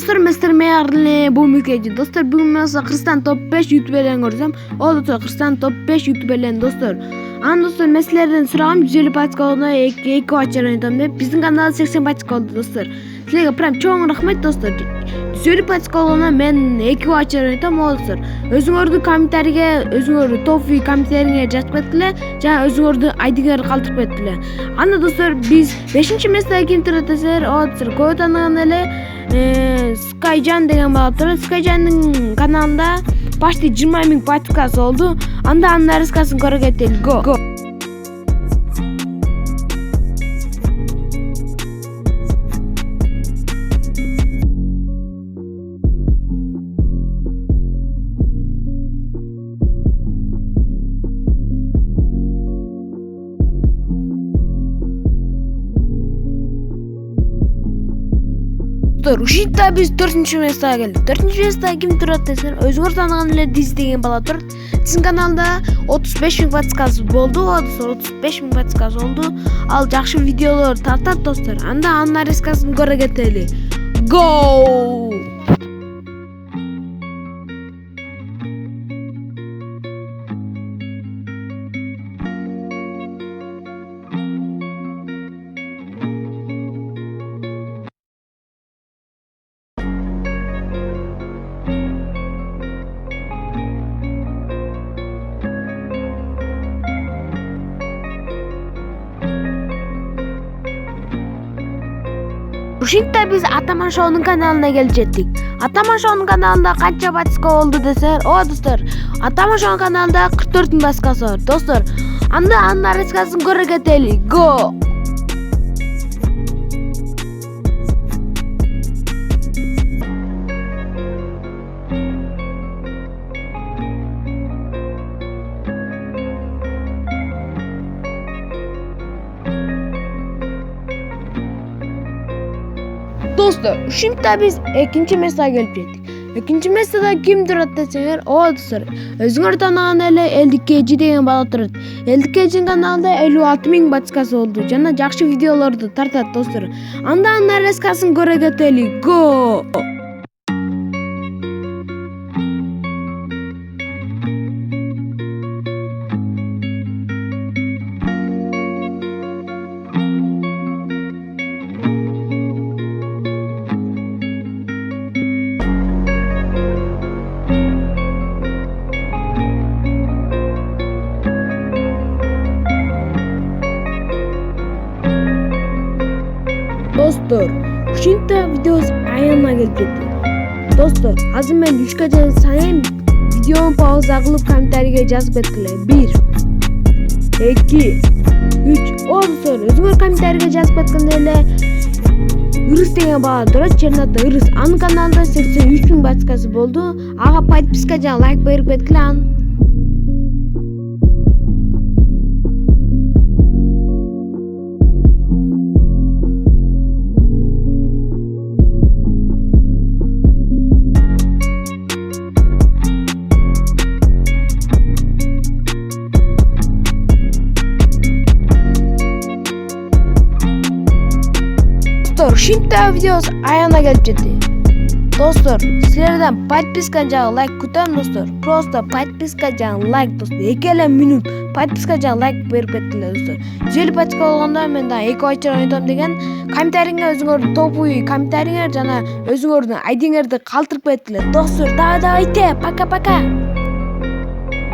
Dostlar Mr. Meğerli bu mülkeci. Dostlar bugün mesela Kırstan Top 5 YouTube'den görsem. O da Kırstan Top 5 YouTube'den dostlar. An dostlar meselelerden sırağım 150 paçka oldu. 2 açar oynadım dep. Bizim kanalda 80 paçka oldu dostlar. Sizlerge pram çoğun rahmet dostlar. 150 paçka olana men 2 açar oynadım dostlar. Özüңөрдү комментарийге, özüңөрдү топ комментарийге жазып кеткиле. Жана özüңөрдү айдиңер калтырып кеткиле. Анда достар биз 5-месте ким турат десеңер, о достар көп таныган эле Skyjan деген бала турат. Skyjan'ın kanalында почти 20 000 подпискасы oldu. Анда анын нарезкасын көрө кетели. Go. Ушинта биз 4-местеге келдик. 4-местеге ким турат десең, өзүңөр тааныган эле Диз деген бала турат. Биздин каналда 35 000 подпискасы болду. 35 000 подпискасы болду. Ал жакшы видеолор тартат достор. Анда анын нарезкасын көрө кетели. Go! Ушинта биз Атаман Шоунун каналына келип жеттик. Атаман Шоунун каналында канча подписка болду десеңер, о достор, Атаман Шоунун каналында 44 000 подпискасы бар. Достор, анда анын нарезкасын көрө кетели. Go! Dostlar, ушинта биз 2-местеге келип жеттик. 2-местеде ким турат десеңер, о достор, өзүңөр таанаган эле Элдикежи деген бала турат. Элдикежинин каналында 56 000 подпискасы болду жана жакшы видеолорду тартат достор. Анда анын нарезкасын көрө кетели. Go! Dostlar, ушинта видеос аягына келип жетти. Достор, азыр мен 3 чейин сайын видеону пауза кылып комментарийге жазып кеткиле. 1 2 3. О достор, өзүңөр комментарийге жазып кеткенде эле Ырыс деген бала турат, Черната Ырыс. Анын каналында 83 000 подпискасы болду. Ага подписка жана лайк берип кеткиле. Ушинта видеос аягына келип жетти. Достор, силерден подписка жана лайк күтөм достор. Просто подписка жана лайк достор. 2 минут подписка жана лайк берип кеткиле достор. 150 подписка болгондо мен да 2 очор ойнотом деген комментарийге өзүңөрдүн топ комментарийңер жана өзүңөрдүн айдиңерди калтырып кеткиле. Достор, давайте, пока-пока.